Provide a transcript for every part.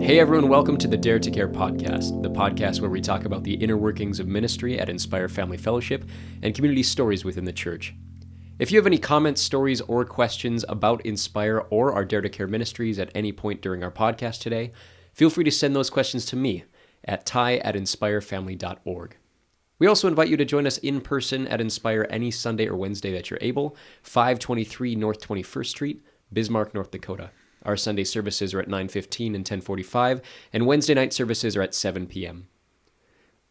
Hey everyone, welcome to the Dare to Care podcast, the podcast where we talk about the inner workings of ministry at Inspire Family Fellowship and community stories within the church. If you have any comments, stories, or questions about Inspire or our Dare to Care ministries at any point during our podcast today, feel free to send those questions to me at ty@inspirefamily.org. We also invite you to join us in person at Inspire any Sunday or Wednesday that you're able, 523 North 21st Street, Bismarck, North Dakota. Our Sunday services are at 9:15 and 10:45, and Wednesday night services are at 7 p.m.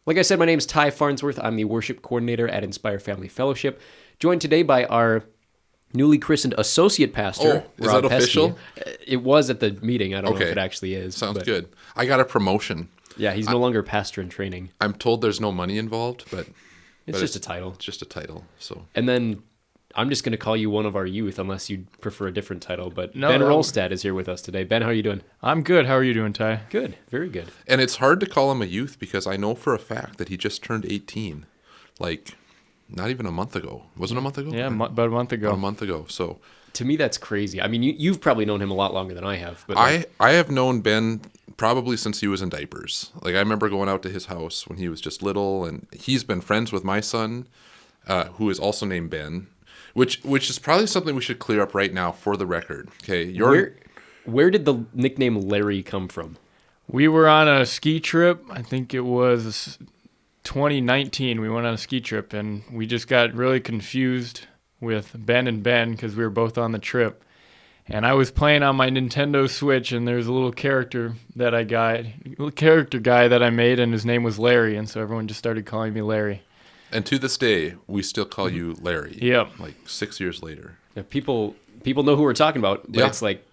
Like I said, my name is Ty Farnsworth. I'm the worship coordinator at Inspire Family Fellowship, joined today by our newly christened associate pastor, is Rob that official? Pesky. It was at the meeting. I don't know if it actually is. Sounds good. I got a promotion. Yeah, he's no longer pastor in training. I'm told there's no money involved, but It's just a title. It's just a title. So, And then I'm just going to call you one of our youth unless you prefer a different title. But No, Ben no. Wrolstad is here with us today. Ben, how are you doing? I'm good. How are you doing, Ty? Good. Very good. and it's hard to call him a youth because I know for a fact that he just turned 18, like not even a month ago. Was it a month ago? Yeah, about a month ago. About a month ago. So To me, that's crazy. I mean, you've probably known him a lot longer than I have. But I have known Ben probably since he was in diapers. Like I remember going out to his house when he was just little, and he's been friends with my son, who is also named Ben. Which is probably something we should clear up right now for the record. Okay, Where did the nickname Larry come from? We were on a ski trip. I think it was 2019. We went on a ski trip, and we just got really confused with Ben and Ben because we were both on the trip. And I was playing on my Nintendo Switch, and there's a little character that guy that I made, and his name was Larry, and so everyone just started calling me Larry. And to this day, we still call you Larry. Yep. Like 6 years later. Yeah, people know who we're talking about, but Yeah. it's like,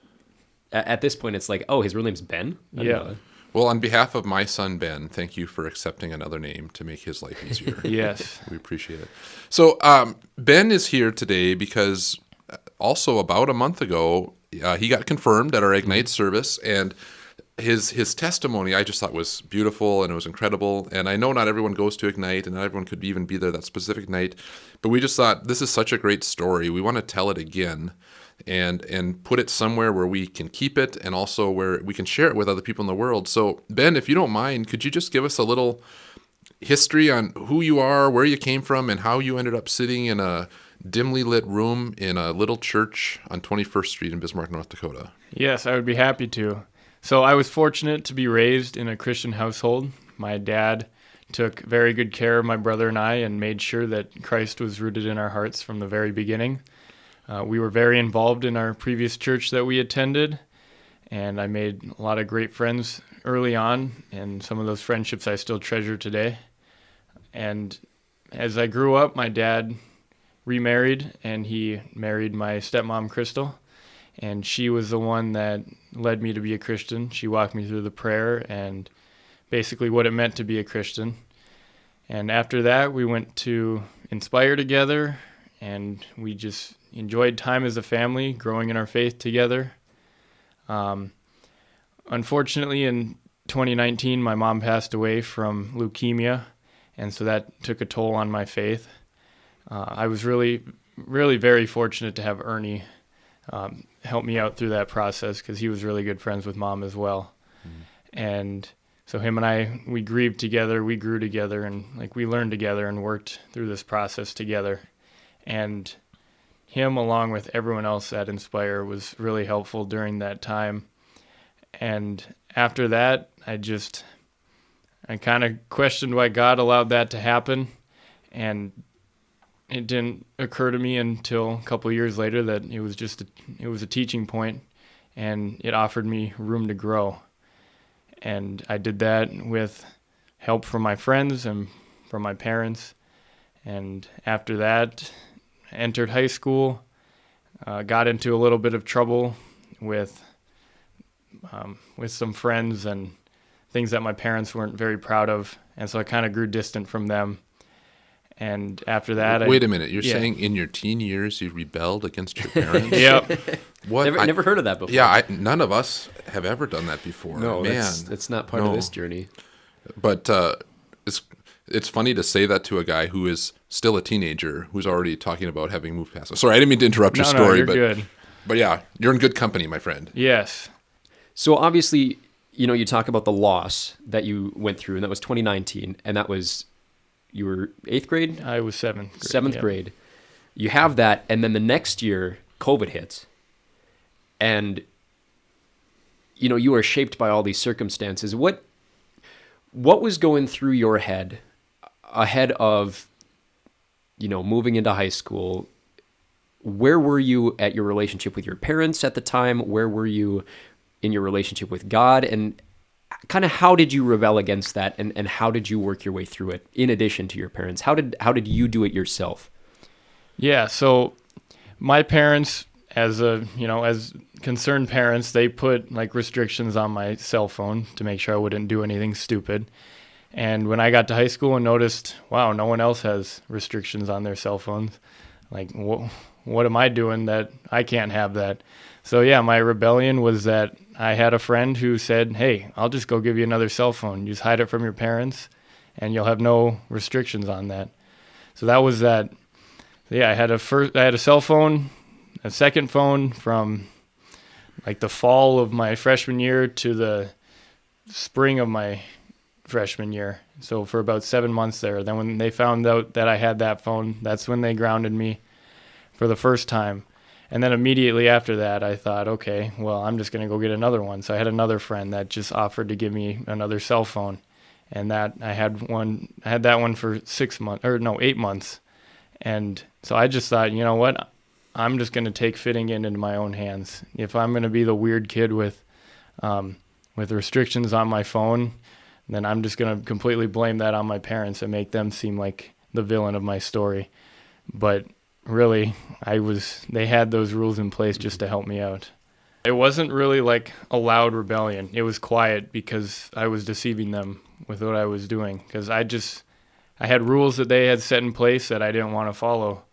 at this point, it's like, oh, his real name's Ben? I didn't Yeah. know that. Well, on behalf of my son, Ben, thank you for accepting another name to make his life easier. Yes. We appreciate it. So Ben is here today because also about a month ago, he got confirmed at our Ignite service, and his testimony I just thought was beautiful and it was incredible. And I know not everyone goes to Ignite and not everyone could even be there that specific night, but we just thought this is such a great story. We want to tell it again and put it somewhere where we can keep it and also where we can share it with other people in the world. So Ben, if you don't mind, could you just give us a little history on who you are, where you came from, and how you ended up sitting in a dimly lit room in a little church on 21st Street in Bismarck, North Dakota? Yes, I would be happy to. So I was fortunate to be raised in a Christian household. My dad took very good care of my brother and I and made sure that Christ was rooted in our hearts from the very beginning. We were very involved in our previous church that we attended, and I made a lot of great friends early on, and some of those friendships I still treasure today. And as I grew up, my dad remarried, and he married my stepmom, Crystal. And she was the one that led me to be a Christian. She walked me through the prayer and basically what it meant to be a Christian. And after that, we went to Inspire together, and we just enjoyed time as a family, growing in our faith together. Unfortunately, in 2019, my mom passed away from leukemia, and so that took a toll on my faith. I was really, really very fortunate to have Ernie help me out through that process because he was really good friends with Mom as well. And so him and I, we grieved together, we grew together, and we learned together and worked through this process together. And him, along with everyone else at Inspire, was really helpful during that time. And after that, I kind of questioned why God allowed that to happen. And it didn't occur to me until a couple of years later that it was a teaching point, and it offered me room to grow. And I did that with help from my friends and from my parents. And after that, I entered high school, got into a little bit of trouble with some friends and things that my parents weren't very proud of, and so I kind of grew distant from them. And after that, Wait a minute. You're saying in your teen years you rebelled against your parents? Yep. What? Never heard of that before. Yeah, none of us have ever done that before. No, Man. that's not part of this journey. But it's funny to say that to a guy who is still a teenager who's already talking about having moved past us. Sorry, I didn't mean to interrupt your story. You're good. But yeah, you're in good company, my friend. Yes. So obviously, you talk about the loss that you went through, and that was 2019, and you were 8th grade? I was 7th grade. 7th grade. You have that, and then the next year, COVID hits. And, you are shaped by all these circumstances. What was going through your head ahead of, moving into high school? Where were you at your relationship with your parents at the time? Where were you in your relationship with God? And kind of how did you rebel against that? And how did you work your way through it in addition to your parents? How did you do it yourself? Yeah, so my parents, as concerned parents, they put like restrictions on my cell phone to make sure I wouldn't do anything stupid. And when I got to high school and noticed, wow, no one else has restrictions on their cell phones, like, what am I doing that I can't have that? So yeah, my rebellion was that I had a friend who said, hey, I'll just go give you another cell phone. You just hide it from your parents and you'll have no restrictions on that. So that was that. Yeah, I had a cell phone, a second phone from like the fall of my freshman year to the spring of my freshman year. So for about 7 months there. Then when they found out that I had that phone, that's when they grounded me for the first time. And then immediately after that, I thought, okay, well, I'm just going to go get another one. So I had another friend that just offered to give me another cell phone. And that I had that one for 8 months. And so I just thought, you know what? I'm just going to take fitting into my own hands. If I'm going to be the weird kid with restrictions on my phone, then I'm just going to completely blame that on my parents and make them seem like the villain of my story. But really, they had those rules in place just to help me out. It wasn't really like a loud rebellion. It was quiet because I was deceiving them with what I was doing. Because I had rules that they had set in place that I didn't want to follow.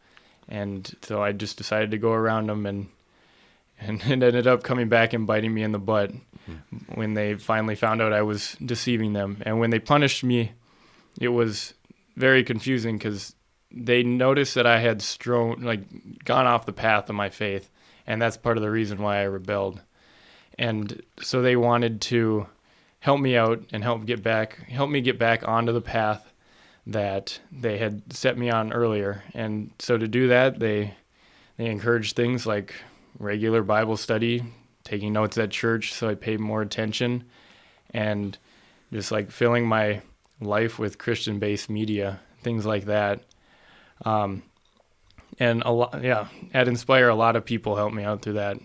And so I just decided to go around them, and it ended up coming back and biting me in the butt when they finally found out I was deceiving them. And when they punished me, it was very confusing because they noticed that I had gone off the path of my faith, and that's part of the reason why I rebelled. And so they wanted to help me out and help me get back onto the path that they had set me on earlier. And so to do that, they encouraged things like regular Bible study, taking notes at church so I paid more attention, and just like filling my life with Christian-based media, things like that. And at Inspire, a lot of people helped me out through that.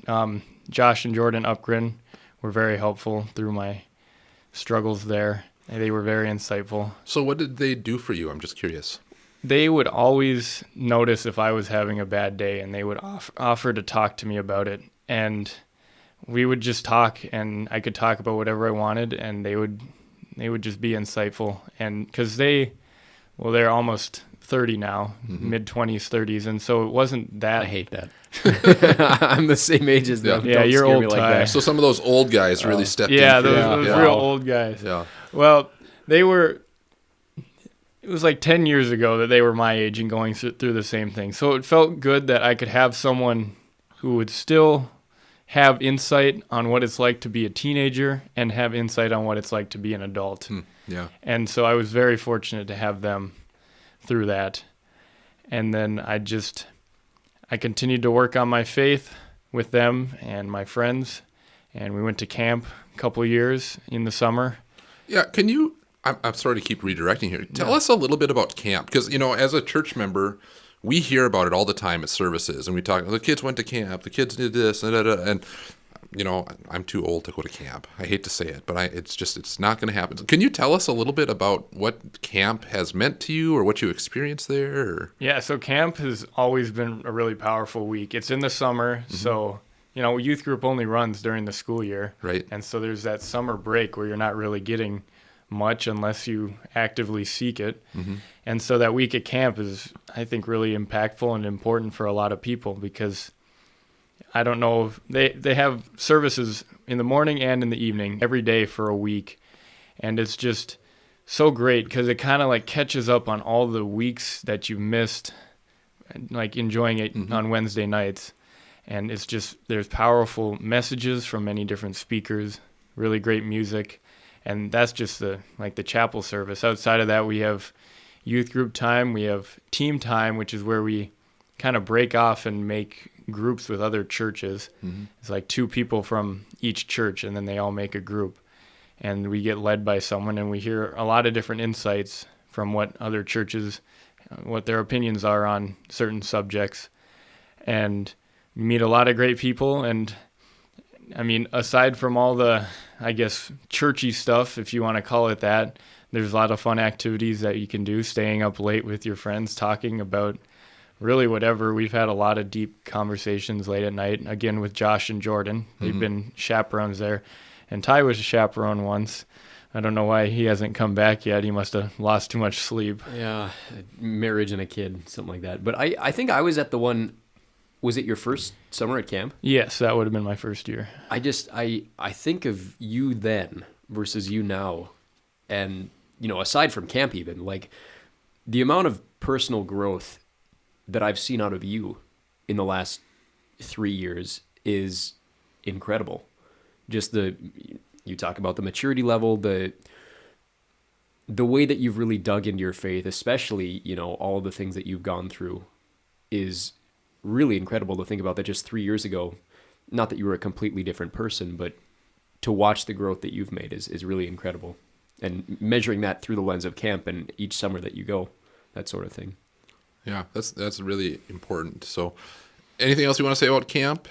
Josh and Jordan Upgren were very helpful through my struggles there. They were very insightful. So what did they do for you? I'm just curious. They would always notice if I was having a bad day, and they would offer to talk to me about it. And we would just talk, and I could talk about whatever I wanted, and they would just be insightful. And because they're almost 30 now, mid-20s, 30s, and so it wasn't that. I hate that. I'm the same age as them. Yeah, Don't you're scare old me like Ty. that. So some of those old guys really stepped in. Yeah, for you. those real old guys. Yeah. Well, it was like 10 years ago that they were my age and going through the same thing. So it felt good that I could have someone who would still have insight on what it's like to be a teenager and have insight on what it's like to be an adult. Yeah. And so I was very fortunate to have them through that. And then I continued to work on my faith with them and my friends. And we went to camp a couple of years in the summer. Yeah, I'm sorry to keep redirecting here. Tell us a little bit about camp, because, as a church member, we hear about it all the time at services, and we talk, the kids went to camp, the kids did this, and I'm too old to go to camp. I hate to say it, but it's not going to happen. Can you tell us a little bit about what camp has meant to you or what you experienced there? Or? Yeah, so camp has always been a really powerful week. It's in the summer, so youth group only runs during the school year. Right. And so there's that summer break where you're not really getting much unless you actively seek it. And so that week at camp is, I think, really impactful and important for a lot of people, because I don't know if they have services in the morning and in the evening every day for a week. And it's just so great because it kind of like catches up on all the weeks that you missed, like enjoying it on Wednesday nights. And it's just, there's powerful messages from many different speakers. really great music. And that's just the chapel service. Outside of that, we have youth group time. We have team time, which is where we kind of break off and make groups with other churches. Mm-hmm. It's like 2 people from each church, and then they all make a group. And we get led by someone, and we hear a lot of different insights from what other churches, what their opinions are on certain subjects. And we meet a lot of great people. And I mean, aside from all the, I guess, churchy stuff, if you want to call it that, there's a lot of fun activities that you can do, staying up late with your friends, talking about really whatever. We've had a lot of deep conversations late at night, again, with Josh and Jordan. They've been chaperones there. And Ty was a chaperone once. I don't know why he hasn't come back yet. He must have lost too much sleep. Yeah, marriage and a kid, something like that. But I think I was at the one, was it your first summer at camp? Yes, that would have been my first year. I think of you then versus you now. And, aside from camp even, like the amount of personal growth that I've seen out of you in the last 3 years is incredible. Just you talk about the maturity level, the way that you've really dug into your faith, especially, all the things that you've gone through is really incredible to think about that just 3 years ago. Not that you were a completely different person, but to watch the growth that you've made is really incredible. And measuring that through the lens of camp and each summer that you go, that sort of thing. Yeah, that's really important. So anything else you want to say about camp?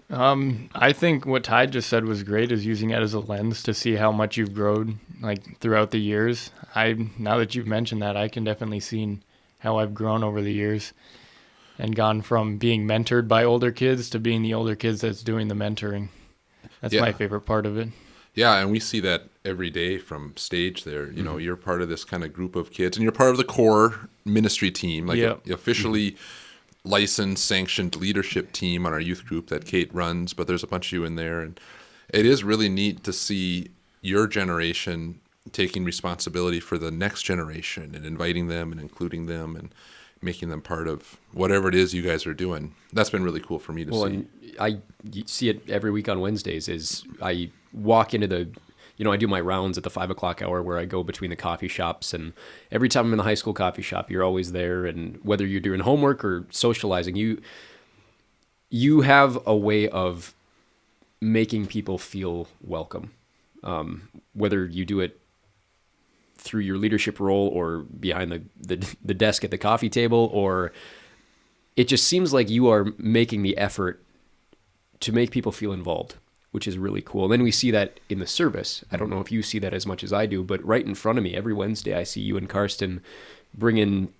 I think what Ty just said was great, is using it as a lens to see how much you've grown throughout the years. Now that you've mentioned that, I can definitely see how I've grown over the years and gone from being mentored by older kids to being the older kids that's doing the mentoring. That's my favorite part of it. Yeah, and we see that every day from stage there. You're part of this kind of group of kids, and you're part of the core ministry team, officially licensed, sanctioned leadership team on our youth group that Kate runs, but there's a bunch of you in there. And it is really neat to see your generation taking responsibility for the next generation and inviting them and including them and making them part of whatever it is you guys are doing. That's been really cool for me to see. And I see it every week on Wednesdays. Is I walk into I do my rounds at the 5:00 hour where I go between the coffee shops, and every time I'm in the high school coffee shop, you're always there. And whether you're doing homework or socializing, you have a way of making people feel welcome. Whether you do it through your leadership role or behind the desk at the coffee table, or it just seems like you are making the effort to make people feel involved, which is really cool. And then we see that in the service. I don't know if you see that as much as I do, but right in front of me, every Wednesday, I see you and Karsten bringing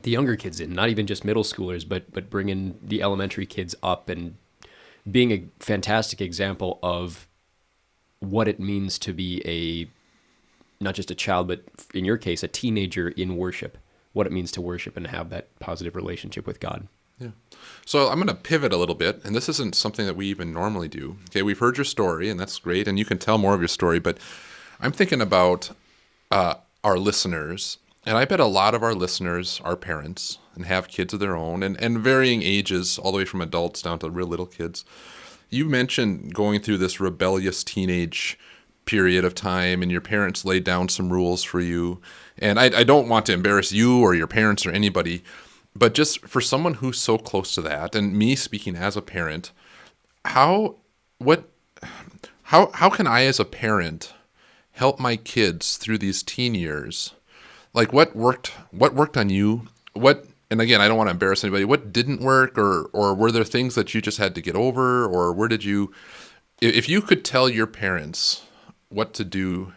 the younger kids in, not even just middle schoolers, but bringing the elementary kids up and being a fantastic example of what it means to be not just a child, but in your case, a teenager in worship, what it means to worship and have that positive relationship with God. Yeah. So I'm going to pivot a little bit, and this isn't something that we even normally do. Okay, we've heard your story, and that's great, and you can tell more of your story, but I'm thinking about our listeners, and I bet a lot of our listeners are parents and have kids of their own, and varying ages, all the way from adults down to real little kids. You mentioned going through this rebellious teenage period of time, and your parents laid down some rules for you. And I don't want to embarrass you or your parents or anybody, but just for someone who's so close to that, and me speaking as a parent, how can I as a parent help my kids through these teen years? Like what worked on you? And again, I don't want to embarrass anybody. What didn't work, or were there things that you just had to get over, or if you could tell your parents what to do,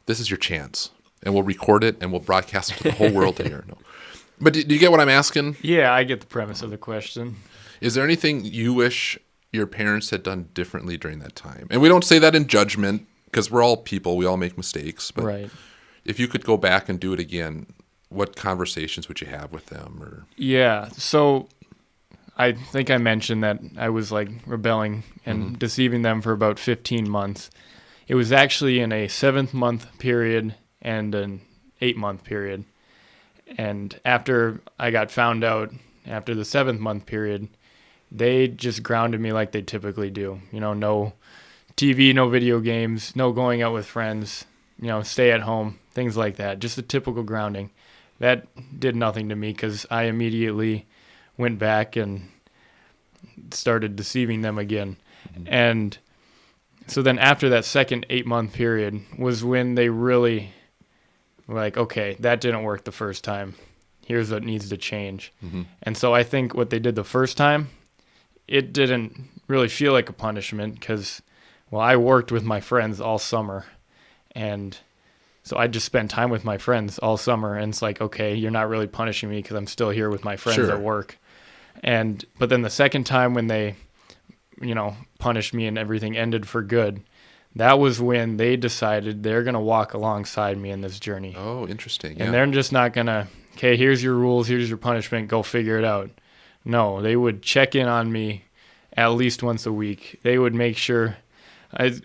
this is your chance, and we'll record it and we'll broadcast it to the whole world to hear. No. But do you get what I'm asking? Yeah, I get the premise of the question. Is there anything you wish your parents had done differently during that time? And we don't say that in judgment, because we're all people, we all make mistakes. But right. If you could go back and do it again, what conversations would you have with them? Yeah, so I think I mentioned that I was rebelling and deceiving them for about 15 months. It was actually in a 7-month period and an 8-month period. And after I got found out, after the 7th month period, they just grounded me like they typically do. No TV, no video games, no going out with friends, stay at home, things like that. Just a typical grounding. That did nothing to me because I immediately went back and started deceiving them again. Mm-hmm. And so then after that second 8-month period was when they really were like, okay, that didn't work the first time. Here's what needs to change. Mm-hmm. And so I think what they did the first time, it didn't really feel like a punishment because, well, I worked with my friends all summer. And so I just spent time with my friends all summer. And it's like, okay, you're not really punishing me because I'm still here with my friends at work. But then the second time when they, punished me and everything ended for good, that was when they decided they're going to walk alongside me in this journey. Oh, interesting. And they're just not going to, okay, here's your rules, here's your punishment, go figure it out. No, they would check in on me at least once a week. They would make sure, it's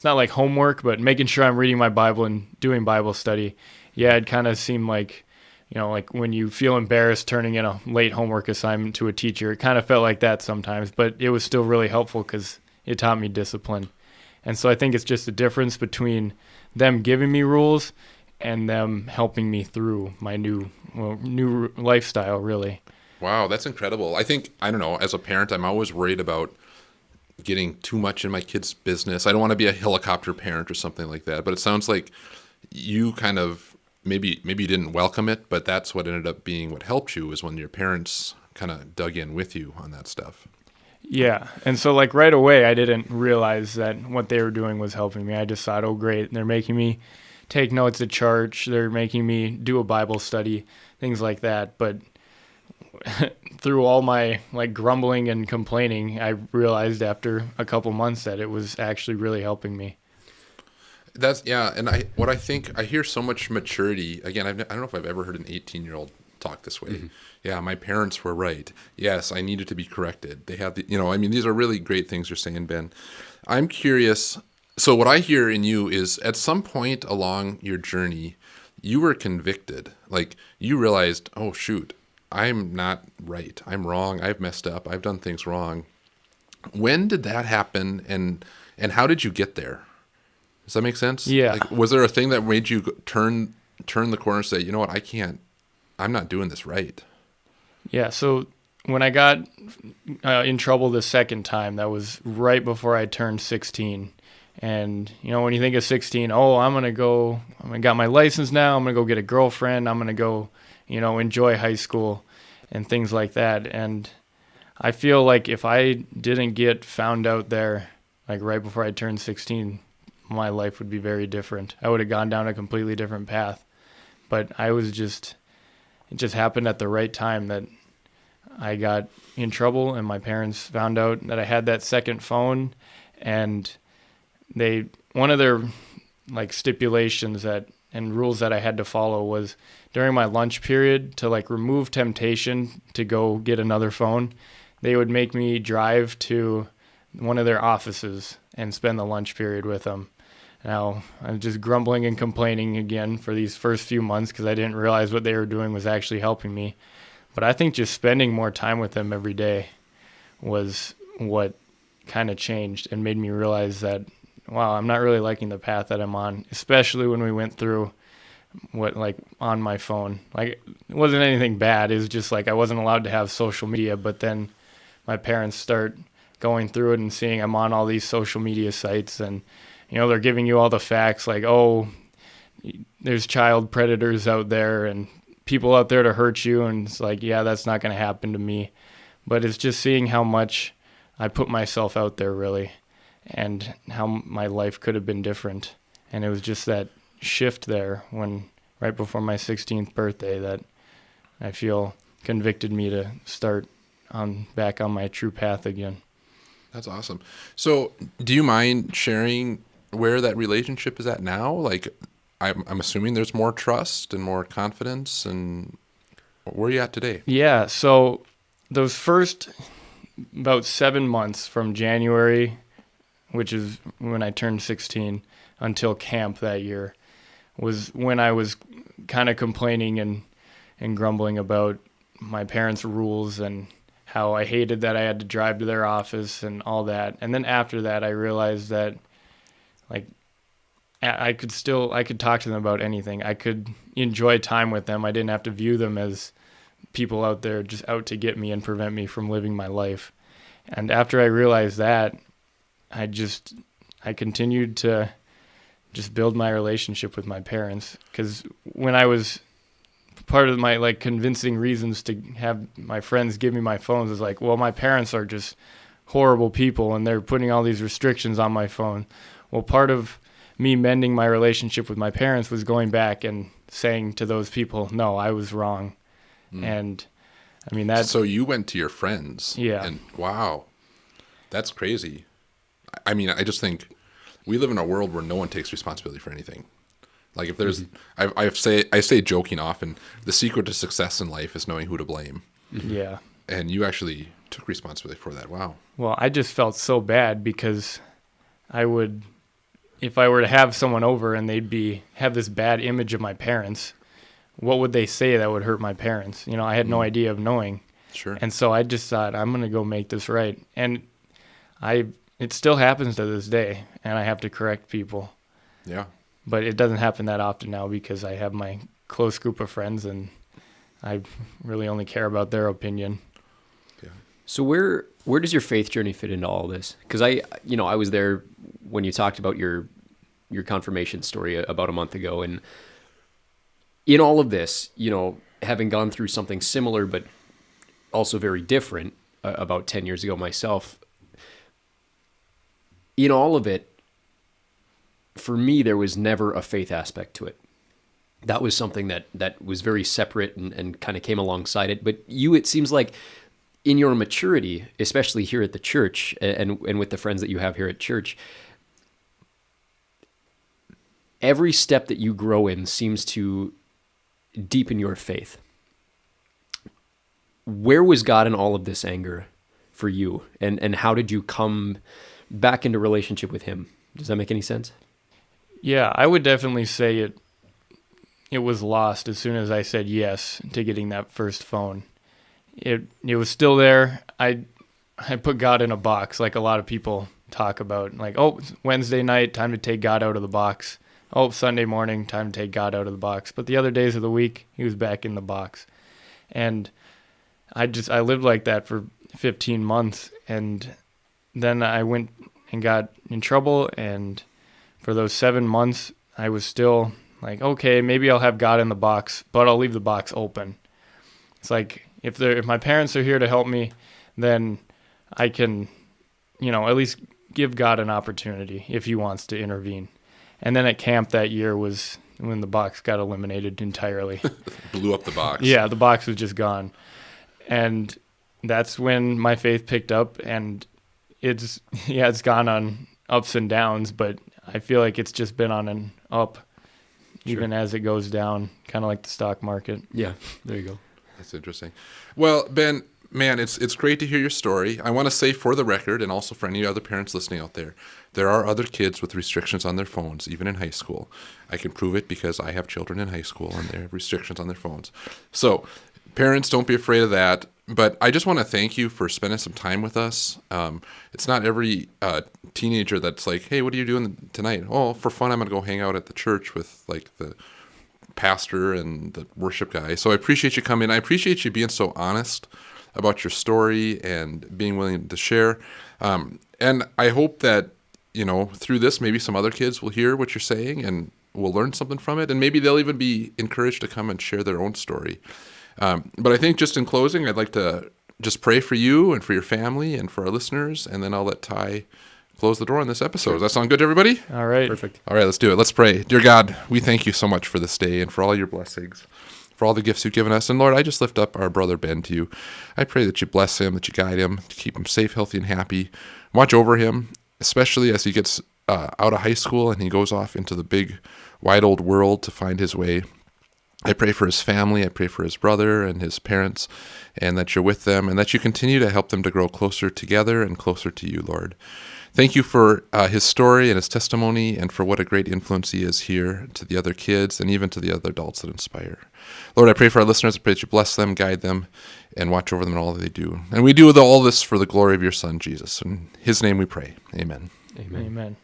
not like homework, but making sure I'm reading my Bible and doing Bible study. Yeah, it kind of seemed like, like when you feel embarrassed turning in a late homework assignment to a teacher, it kind of felt like that sometimes, but it was still really helpful because it taught me discipline. And so I think it's just a difference between them giving me rules and them helping me through my new lifestyle, really. Wow, that's incredible. I think, I don't know, as a parent, I'm always worried about getting too much in my kid's business. I don't want to be a helicopter parent or something like that, but it sounds like you kind of, maybe you didn't welcome it, but that's what ended up being what helped you, is when your parents kind of dug in with you on that stuff. Yeah. And so like right away, I didn't realize that what they were doing was helping me. I just thought, oh, great. They're making me take notes at church. They're making me do a Bible study, things like that. But through all my like grumbling and complaining, I realized after a couple months that it was actually really helping me. And I hear so much maturity. Again, I don't know if I've ever heard an 18-year-old talk this way. Mm-hmm. Yeah, my parents were right. Yes, I needed to be corrected. They have these are really great things you're saying, Ben. I'm curious. So what I hear in you is at some point along your journey, you were convicted. Like you realized, oh shoot, I'm not right. I'm wrong. I've messed up. I've done things wrong. When did that happen, and how did you get there? Does that make sense? Yeah. Like, was there a thing that made you turn the corner and say, you know what, I'm not doing this right? Yeah. So when I got in trouble the second time, that was right before I turned 16. And, when you think of 16, I got my license now. I'm going to go get a girlfriend. I'm going to go, enjoy high school and things like that. And I feel like if I didn't get found out there, like right before I turned 16, my life would be very different. I would have gone down a completely different path. But it just happened at the right time that I got in trouble and my parents found out that I had that second phone, and one of their like stipulations and rules that I had to follow was during my lunch period, to like remove temptation to go get another phone, they would make me drive to one of their offices and spend the lunch period with them. Now, I'm just grumbling and complaining again for these first few months because I didn't realize what they were doing was actually helping me. But I think just spending more time with them every day was what kind of changed and made me realize that, wow, I'm not really liking the path that I'm on, especially when we went through on my phone. Like, it wasn't anything bad. It was just like I wasn't allowed to have social media, but then my parents start going through it and seeing I'm on all these social media sites, and they're giving you all the facts like, oh, there's child predators out there and people out there to hurt you. And it's like, yeah, that's not going to happen to me. But it's just seeing how much I put myself out there, really, and how my life could have been different. And it was just that shift there right before my 16th birthday that I feel convicted me to start back on my true path again. That's awesome. So do you mind sharing where that relationship is at now? Like, I'm assuming there's more trust and more confidence, and where are you at today? Yeah. So those first about 7 months from January, which is when I turned 16, until camp that year, was when I was kind of complaining and grumbling about my parents' rules and how I hated that I had to drive to their office and all that. And then after that, I realized that like I could talk to them about anything. I could enjoy time with them. I didn't have to view them as people out there just out to get me and prevent me from living my life. And after I realized that, I continued to just build my relationship with my parents, because when I was part of my like convincing reasons to have my friends give me my phones is like, well, my parents are just horrible people and they're putting all these restrictions on my phone. Well, part of me mending my relationship with my parents was going back and saying to those people, no, I was wrong. And I mean, that. So you went to your friends. Yeah. And wow, that's crazy. I mean, I just think we live in a world where no one takes responsibility for anything. Like if there's, I say joking often, the secret to success in life is knowing who to blame. Yeah. And you actually took responsibility for that. Wow. Well, I just felt so bad because if I were to have someone over and they'd have this bad image of my parents, what would they say that would hurt my parents? You know, I had no idea of knowing. Sure. And so I just thought, I'm going to go make this right. And it still happens to this day, and I have to correct people. Yeah. But it doesn't happen that often now because I have my close group of friends and I really only care about their opinion. Yeah. So where does your faith journey fit into all this? Because I was there when you talked about your confirmation story about a month ago, and in all of this, having gone through something similar but also very different about 10 years ago myself, in all of it, for me, there was never a faith aspect to it. That was something that was very separate and kind of came alongside it. But it seems like in your maturity, especially here at the church and with the friends that you have here at church, every step that you grow in seems to deepen your faith. Where was God in all of this anger for you? And how did you come back into relationship with him? Does that make any sense? Yeah, I would definitely say it was lost as soon as I said yes to getting that first phone. It was still there. I put God in a box, like a lot of people talk about. Like, oh, it's Wednesday night, time to take God out of the box. Oh, Sunday morning, time to take God out of the box. But the other days of the week, he was back in the box. And I lived like that for 15 months. And then I went and got in trouble, and for those 7 months, I was still like, okay, maybe I'll have God in the box, but I'll leave the box open. It's like, if my parents are here to help me, then I can, at least give God an opportunity if he wants to intervene. And then at camp that year was when the box got eliminated entirely. Blew up the box. Yeah, the box was just gone. And that's when my faith picked up, and it's gone on ups and downs, but I feel like it's just been on an up, even as it goes down, kind of like the stock market. Yeah, there you go. That's interesting. Well, Ben, man, it's great to hear your story. I want to say for the record, and also for any other parents listening out there are other kids with restrictions on their phones, even in high school. I can prove it because I have children in high school, and they have restrictions on their phones. So parents, don't be afraid of that. But I just want to thank you for spending some time with us. It's not every teenager that's like, hey, what are you doing tonight? Oh, for fun, I'm going to go hang out at the church with like the pastor and the worship guy. So I appreciate you coming. I appreciate you being so honest about your story and being willing to share. And I hope that, through this, maybe some other kids will hear what you're saying and will learn something from it. And maybe they'll even be encouraged to come and share their own story. But I think just in closing, I'd like to just pray for you and for your family and for our listeners, and then I'll let Ty close the door on this episode. Does that sound good to everybody? All right. Perfect. All right, let's do it. Let's pray. Dear God, we thank you so much for this day and for all your blessings, for all the gifts you've given us. And Lord, I just lift up our brother Ben to you. I pray that you bless him, that you guide him, to keep him safe, healthy, and happy. Watch over him, especially as he gets out of high school and he goes off into the big, wide old world to find his way. I pray for his family, I pray for his brother and his parents, and that you're with them, and that you continue to help them to grow closer together and closer to you, Lord. Thank you for his story and his testimony, and for what a great influence he is here to the other kids and even to the other adults that inspire. Lord, I pray for our listeners, I pray that you bless them, guide them, and watch over them in all that they do. And we do all this for the glory of your Son, Jesus. In his name we pray. Amen. Amen. Amen.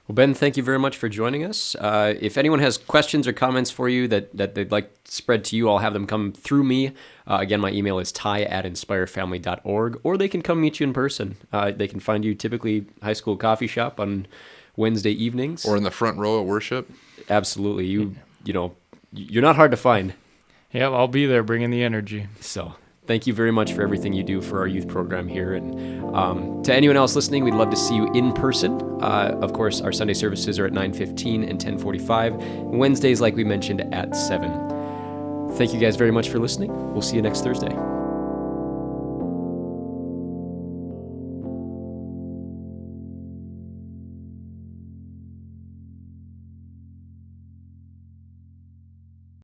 Well, Ben, thank you very much for joining us. If anyone has questions or comments for you that they'd like spread to you, I'll have them come through me. Again, my email is ty@inspirefamily.org, or they can come meet you in person. They can find you typically high school coffee shop on Wednesday evenings. Or in the front row at worship. Absolutely. You know, you're not hard to find. Yeah, I'll be there bringing the energy. So thank you very much for everything you do for our youth program here. And to anyone else listening, we'd love to see you in person. Of course, our Sunday services are at 9:15 and 10:45. Wednesdays, like we mentioned, at 7. Thank you guys very much for listening. We'll see you next Thursday.